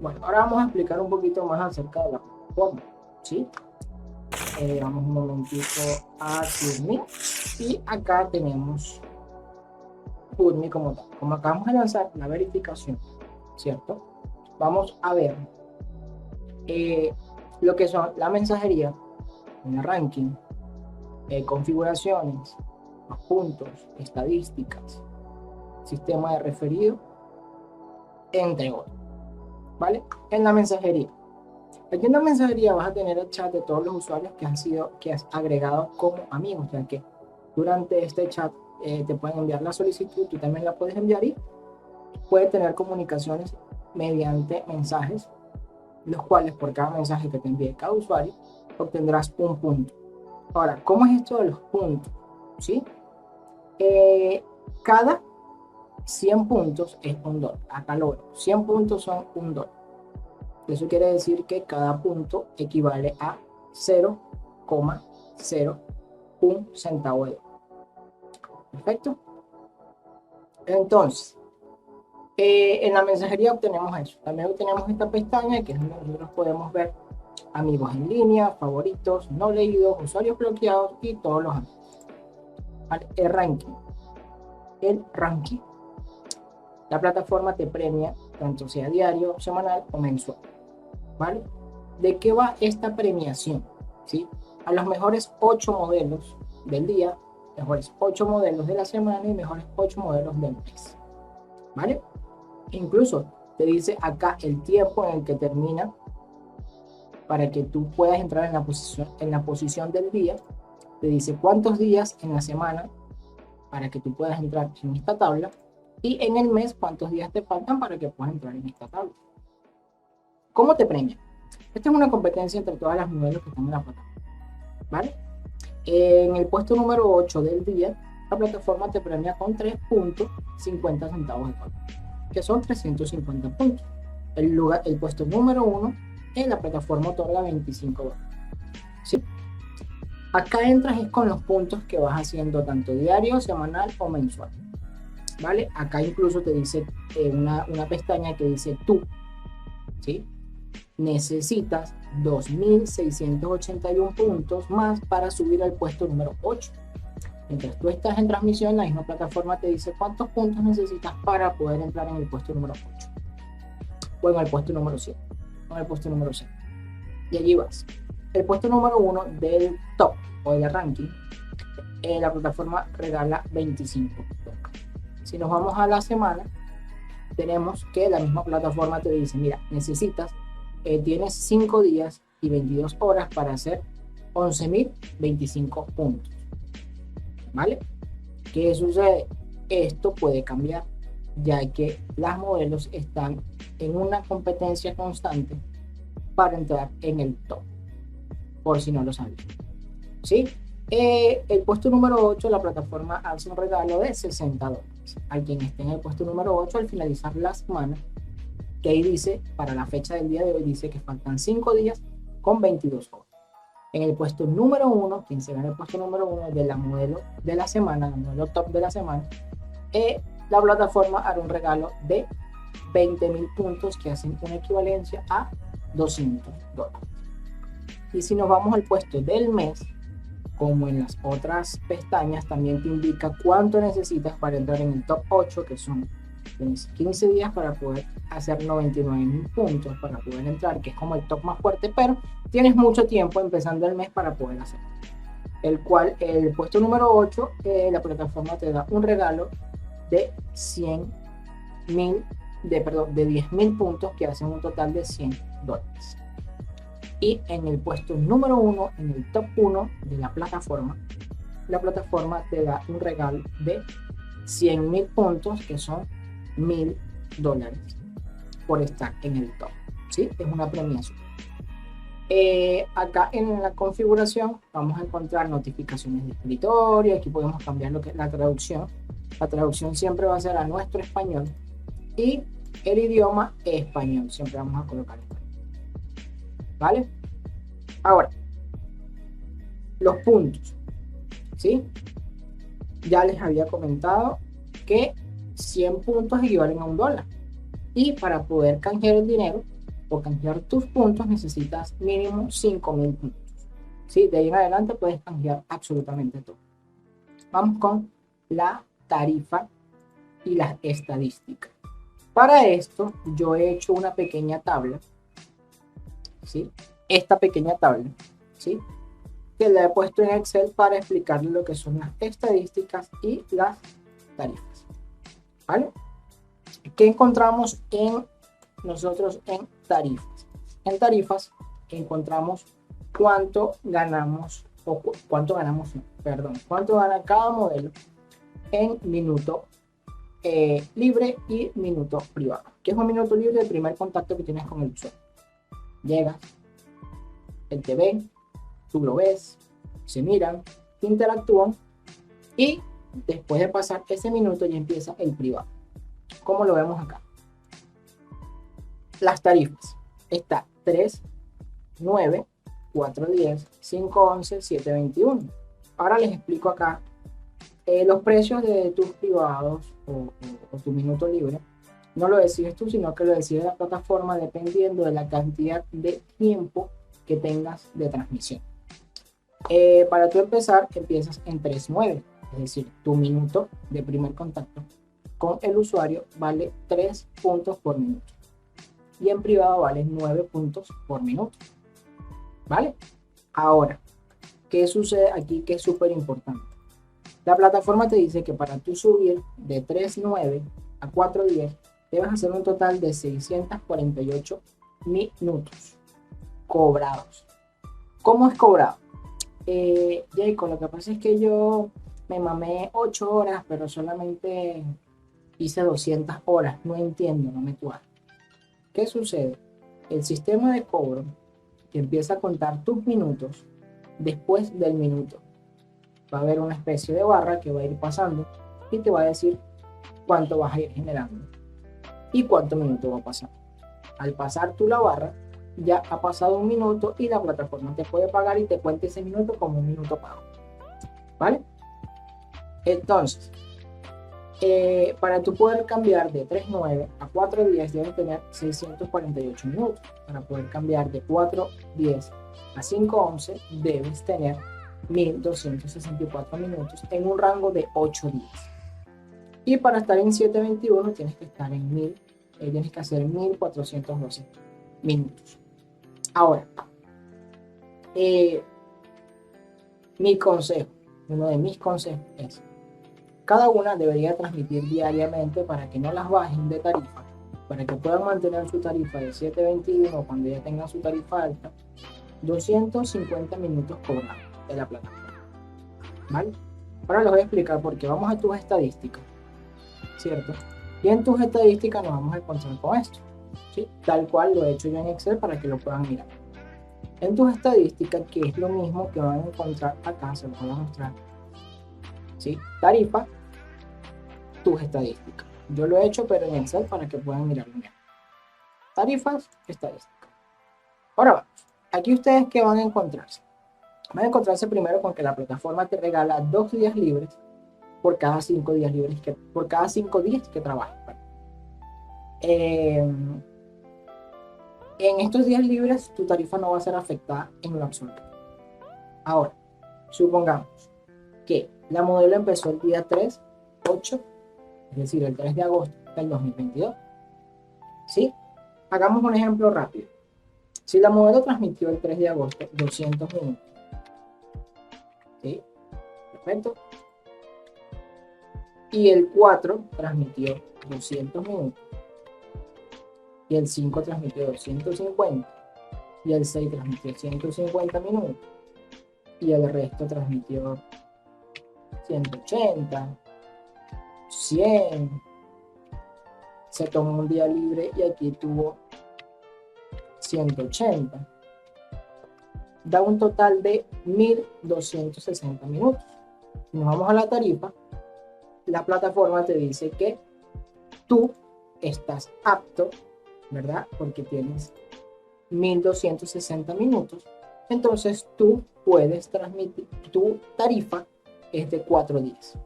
Bueno, ahora vamos a explicar un poquito más acerca de la plataforma, ¿sí? Vamos un momentito a Turmi y acá tenemos Turmi como tal. Como acabamos de lanzar la verificación, ¿cierto? Vamos a ver eh, lo que son la mensajería, el ranking, configuraciones, los puntos, estadísticas, sistema de referido, entre otros, ¿vale? En la mensajería. Aquí en la mensajería vas a tener el chat de todos los usuarios que has agregado como amigos, ya que durante este chat te pueden enviar la solicitud, tú también la puedes enviar y puedes tener comunicaciones mediante mensajes, los cuales por cada mensaje que te envíe cada usuario obtendrás un punto. Ahora, ¿cómo es esto de los puntos? ¿Sí? Cada 100 puntos es $1. Acá lo veo. 100 puntos son $1. Eso quiere decir que cada punto equivale a 0,01 centavo de dólar. Perfecto. Entonces, en la mensajería obtenemos eso. También obtenemos esta pestaña que es donde nosotros podemos ver amigos en línea, favoritos, no leídos, usuarios bloqueados y todos los amigos. ¿Vale? El ranking. El ranking. La plataforma te premia tanto sea diario, semanal o mensual. ¿Vale? ¿De qué va esta premiación? ¿Sí? A los mejores 8 modelos del día, mejores 8 modelos de la semana y mejores 8 modelos del mes. ¿Vale? Incluso te dice acá el tiempo en el que termina para que tú puedas entrar en la posición del día. Te dice cuántos días en la semana para que tú puedas entrar en esta tabla y en el mes cuántos días te faltan para que puedas entrar en esta tabla. ¿Cómo te premia? Esta es una competencia entre todas las modelos que están en la plataforma, ¿vale? En el puesto número 8 del día, la plataforma te premia con 3.50 centavos de dólar, que son 350 puntos. El puesto número 1 en la plataforma otorga $25. ¿Sí? Acá entras es con los puntos que vas haciendo tanto diario, semanal o mensual, ¿vale? Acá incluso te dice una pestaña que dice tú, ¿sí? Necesitas 2.681 puntos más para subir al puesto número 8. Mientras tú estás en transmisión, la misma plataforma te dice cuántos puntos necesitas para poder entrar en el puesto número 8 o en el puesto número 7 o en el puesto número 6. Y allí vas. El puesto número 1 del top o del ranking, la plataforma regala 25 puntos. Si nos vamos a la semana, tenemos que la misma plataforma te dice, mira, necesitas tienes 5 días y 22 horas para hacer 11.025 puntos. ¿Vale? ¿Qué sucede? Esto puede cambiar, ya que las modelos están en una competencia constante para entrar en el top, por si no lo sabían. ¿Sí? El puesto número 8, la plataforma hace un regalo de $60. Al quien esté en el puesto número 8 al finalizar la semana, que ahí dice, para la fecha del día de hoy, dice que faltan 5 días con 22 horas. En el puesto número 1, quien se ve en el puesto número 1 de la modelo de la semana, la modelo top de la semana, la plataforma hará un regalo de 20.000 puntos que hacen una equivalencia a $200. Y si nos vamos al puesto del mes, como en las otras pestañas, también te indica cuánto necesitas para entrar en el top 8, que son 15 días para poder hacer 99.000 puntos para poder entrar, que es como el top más fuerte, pero tienes mucho tiempo empezando el mes para poder hacerlo. El cual, el puesto número 8, la plataforma te da un regalo de 10.000 puntos que hacen un total de $100. Y en el puesto número 1, en el top 1 de la plataforma te da un regalo de 100.000 puntos que son $1.000 por estar en el top. ¿Sí? Es una premiación. Acá en la configuración vamos a encontrar notificaciones de escritorio. Aquí podemos cambiar lo que es la traducción. La traducción siempre va a ser a nuestro español y el idioma español. Siempre vamos a colocar español. ¿Vale? Ahora, los puntos. ¿Sí? Ya les había comentado que 100 puntos equivalen a $1. Y para poder canjear el dinero, o canjear tus puntos necesitas mínimo 5.000 puntos. ¿Sí? De ahí en adelante puedes canjear absolutamente todo. Vamos con la tarifa y las estadísticas. Para esto yo he hecho una pequeña tabla, ¿sí? Esta pequeña tabla, ¿sí? Que la he puesto en Excel para explicarle lo que son las estadísticas y las tarifas, ¿vale? ¿Qué encontramos nosotros en tarifas? En tarifas encontramos cuánto ganamos, cuánto gana cada modelo en minuto libre y minuto privado. ¿Qué es un minuto libre? El primer contacto que tienes con el usuario. Llegas, él te ve, tú lo ves, se miran, interactúan y después de pasar ese minuto ya empieza el privado. ¿Cómo lo vemos acá? Las tarifas. Está 3, 9, 4, 10, 5, 11, 7, 21. Ahora les explico acá los precios de tus privados o tu minuto libre. No lo decides tú, sino que lo decide la plataforma dependiendo de la cantidad de tiempo que tengas de transmisión. Para tú empezar, empiezas en 3.9, es decir, tu minuto de primer contacto con el usuario vale 3 puntos por minuto. Y en privado vale 9 puntos por minuto. ¿Vale? Ahora, ¿qué sucede aquí que es súper importante? La plataforma te dice que para tú subir de 3.9 a 4.10 debes hacer un total de 648 minutos cobrados. ¿Cómo es cobrado? Jacob, lo que pasa es que yo me mamé 8 horas, pero solamente hice 200 horas. No entiendo, no me cuadra. ¿Qué sucede? El sistema de cobro te empieza a contar tus minutos después del minuto. Va a haber una especie de barra que va a ir pasando y te va a decir cuánto vas a ir generando y cuánto minuto va a pasar. Al pasar tú la barra, ya ha pasado un minuto y la plataforma te puede pagar y te cuenta ese minuto como un minuto pago. ¿Vale? Entonces, para tú poder cambiar de 3.9 a 4.10 debes tener 648 minutos. Para poder cambiar de 4.10 a 5.11 debes tener 1.264 minutos en un rango de 8 días. Y para estar en 7.21 tienes que estar en tienes que hacer 1.412 minutos. Ahora, mi consejo, uno de mis consejos es: cada una debería transmitir diariamente para que no las bajen de tarifa, para que puedan mantener su tarifa de 7.21 cuando ya tengan su tarifa alta, 250 minutos cobrados de la plataforma. ¿Vale? Ahora les voy a explicar por qué. Vamos a tus estadísticas, ¿cierto? Y en tus estadísticas nos vamos a encontrar con esto, ¿sí? Tal cual lo he hecho yo en Excel para que lo puedan mirar. En tus estadísticas, que es lo mismo que van a encontrar acá, se los voy a mostrar, ¿sí? Tarifa, tus estadísticas. Yo lo he hecho, pero en Excel para que puedan mirarlo bien. Tarifas, estadísticas. Ahora vamos. Aquí ustedes, ¿qué van a encontrarse? Van a encontrarse primero con que la plataforma te regala 2 días libres por cada 5 días libres por cada 5 días que trabajes. En estos días libres tu tarifa no va a ser afectada en lo absoluto. Ahora, supongamos que la modelo empezó el día 3/8, es decir, el 3 de agosto del 2022. ¿Sí? Hagamos un ejemplo rápido. Si la modelo transmitió el 3 de agosto 200 minutos, ¿sí? Perfecto. Y el 4 transmitió 200 minutos. Y el 5 transmitió 250. Y el 6 transmitió 150 minutos. Y el resto transmitió 180, 100. Se tomó un día libre y aquí tuvo 180. Da un total de 1.260 minutos. Si nos vamos a la tarifa, la plataforma te dice que tú estás apto, ¿verdad? Porque tienes 1.260 minutos. Entonces tú puedes transmitir, tu tarifa es de 4 días.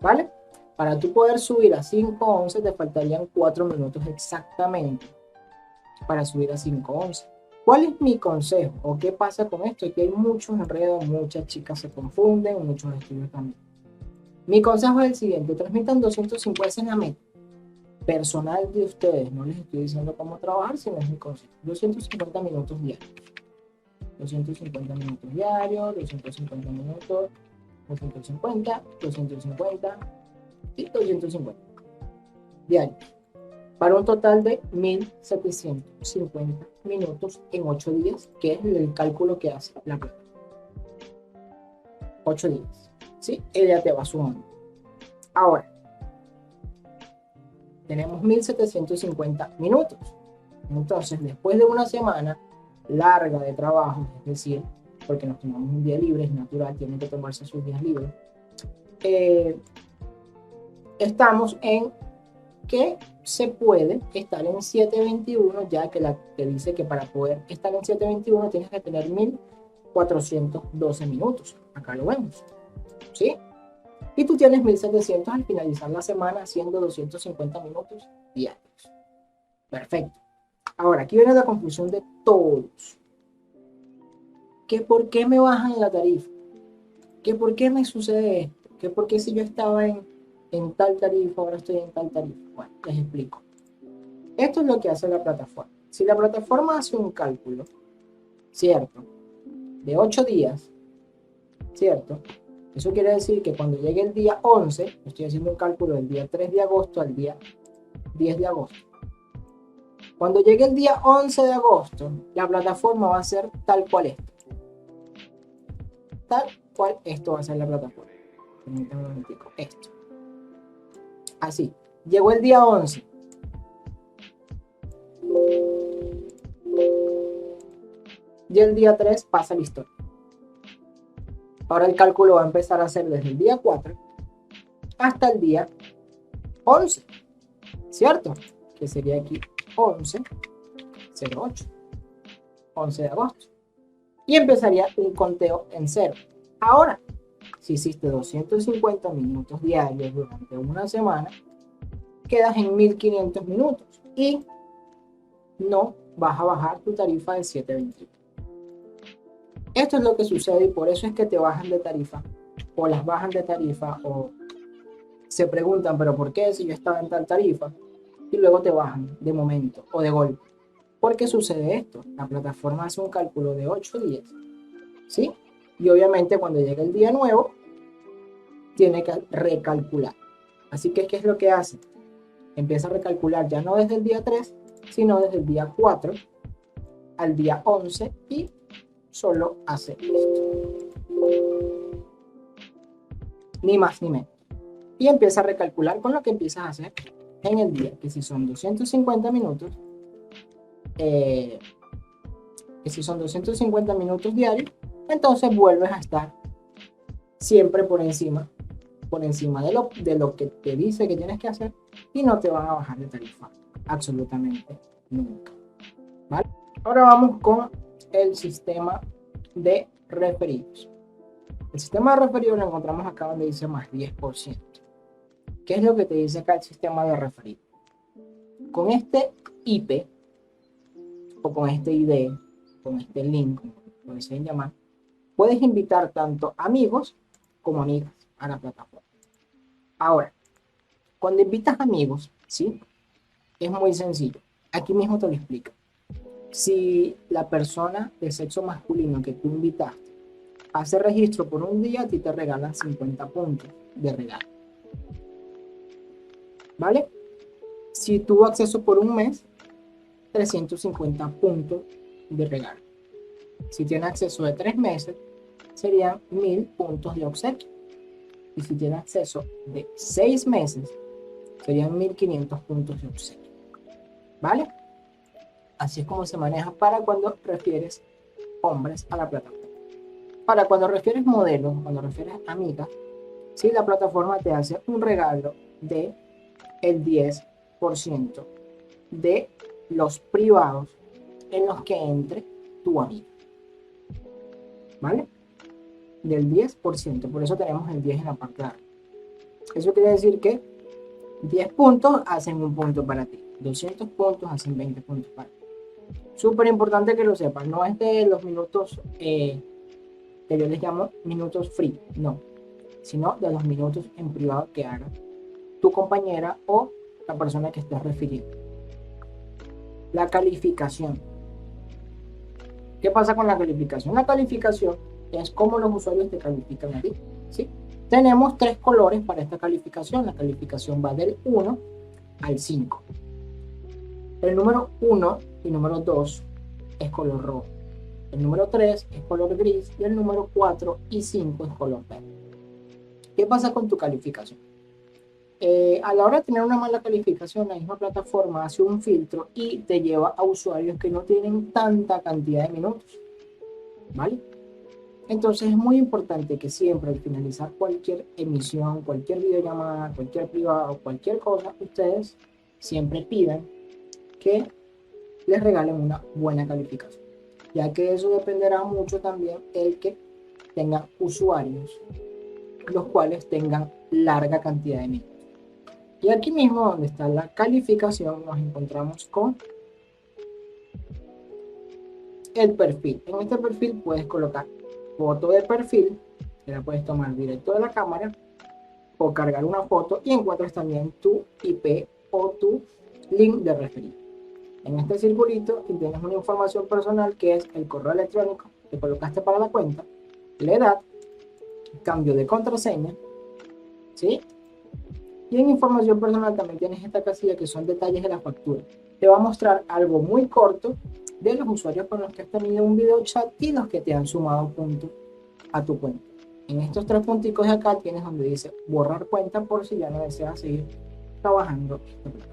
¿Vale? Para tú poder subir a 5.11 te faltarían 4 minutos exactamente. para subir a 511. ¿Cuál es mi consejo? ¿O qué pasa con esto? Que hay muchos enredos, muchas chicas se confunden, muchos estudios también. Mi consejo es el siguiente: transmitan 250 en la meta personal de ustedes. No les estoy diciendo cómo trabajar, sino es mi consejo. 250 minutos diarios. 250 minutos diarios, 250 minutos, 250, 250 y 250 diarios. Para un total de 1750 minutos en 8 días, que es el cálculo que hace la plata. 8 días, ¿sí? Ella te va sumando. Ahora, tenemos 1750 minutos. Entonces, después de una semana larga de trabajo, es decir, porque nos tomamos un día libre, es natural, tienen que tomarse sus días libres, estamos en que se puede estar en 721, ya que la que dice que para poder estar en 721 tienes que tener 1412 minutos. Acá lo vemos, ¿sí? Y tú tienes 1700 al finalizar la semana haciendo 250 minutos diarios. Perfecto. Ahora, aquí viene la conclusión de todos. ¿Que por qué me bajan la tarifa? ¿Que por qué me sucede esto? ¿Que por qué si yo estaba en tal tarifa, ahora estoy en tal tarifa? Bueno, les explico. Esto es lo que hace la plataforma. Si la plataforma hace un cálculo, ¿cierto? De 8 días, ¿cierto? Eso quiere decir que cuando llegue el día 11, estoy haciendo un cálculo del día 3 de agosto al día 10 de agosto. Cuando llegue el día 11 de agosto, la plataforma va a ser tal cual esto. Tal cual esto va a ser la plataforma. Permítanme un momentico. Esto. Así. Llegó el día 11. Y el día 3 pasa la historia. Ahora el cálculo va a empezar a hacer desde el día 4 hasta el día 11. ¿Cierto? Que sería aquí 11/08. 11 de agosto. Y empezaría un conteo en cero. Ahora, si hiciste 250 minutos diarios durante una semana, quedas en 1500 minutos y no vas a bajar tu tarifa de 721. Esto es lo que sucede y por eso es que te bajan de tarifa o las bajan de tarifa o se preguntan, pero ¿por qué si yo estaba en tal tarifa? Y luego te bajan de momento o de golpe. ¿Por qué sucede esto? La plataforma hace un cálculo de 8 días, ¿sí? Y obviamente cuando llega el día nuevo, tiene que recalcular. Así que, ¿qué es lo que hace? Empieza a recalcular ya no desde el día 3, sino desde el día 4 al día 11 y solo hace esto. Ni más ni menos. Y empieza a recalcular con lo que empiezas a hacer en el día, que si son 250 minutos, diarios, entonces vuelves a estar siempre por encima de lo que te dice que tienes que hacer y no te van a bajar de tarifa absolutamente nunca. ¿Vale? Ahora vamos con el sistema de referidos. El sistema de referidos lo encontramos acá donde dice más 10%. ¿Qué es lo que te dice acá el sistema de referidos? Con este IP o con este ID, con este link, como deseen llamar, puedes invitar tanto amigos como amigas a la plataforma. Ahora, cuando invitas amigos, ¿sí? Es muy sencillo. Aquí mismo te lo explico. Si la persona de sexo masculino que tú invitaste hace registro por un día, a ti te regalan 50 puntos de regalo. ¿Vale? Si tuvo acceso por un mes, 350 puntos de regalo. Si tiene acceso de 3 meses, serían 1000 puntos de obsequio. Y si tiene acceso de 6 meses, serían 1500 puntos de obsequio. ¿Vale? Así es como se maneja para cuando refieres hombres a la plataforma. Para cuando refieres modelos, cuando refieres amigas, si la plataforma te hace un regalo de el 10% de los privados en los que entre tu amiga. ¿Vale? Del 10%, por eso tenemos el 10 en la parte de arriba. Eso quiere decir que 10 puntos hacen un punto para ti, 200 puntos hacen 20 puntos para ti. Súper importante que lo sepas, no es de los minutos que yo les llamo minutos free, no, sino de los minutos en privado que haga tu compañera o la persona que estés refiriendo. La calificación. ¿Qué pasa con la calificación? La calificación es cómo los usuarios te califican a ti, ¿sí? Tenemos 3 colores para esta calificación. La calificación va del 1 al 5. El número 1 y número 2 es color rojo. El número 3 es color gris y el número 4 y 5 es color verde. ¿Qué pasa con tu calificación? A la hora de tener una mala calificación, la misma plataforma hace un filtro y te lleva a usuarios que no tienen tanta cantidad de minutos, ¿vale? Entonces es muy importante que siempre al finalizar cualquier emisión, cualquier videollamada, cualquier privado, cualquier cosa, ustedes siempre pidan que les regalen una buena calificación, ya que eso dependerá mucho también el que tengan usuarios, los cuales tengan larga cantidad de minutos. Y aquí mismo donde está la calificación nos encontramos con el perfil. En este perfil puedes colocar foto de perfil, que la puedes tomar directo de la cámara o cargar una foto y encuentras también tu IP o tu link de referido. En este circulito tienes una información personal que es el correo electrónico que colocaste para la cuenta, la edad, cambio de contraseña, ¿sí? Y en información personal también tienes esta casilla que son detalles de la factura. Te va a mostrar algo muy corto de los usuarios con los que has tenido un video chat y los que te han sumado puntos a tu cuenta. En estos 3 punticos de acá tienes donde dice borrar cuenta por si ya no deseas seguir trabajando esta plataforma.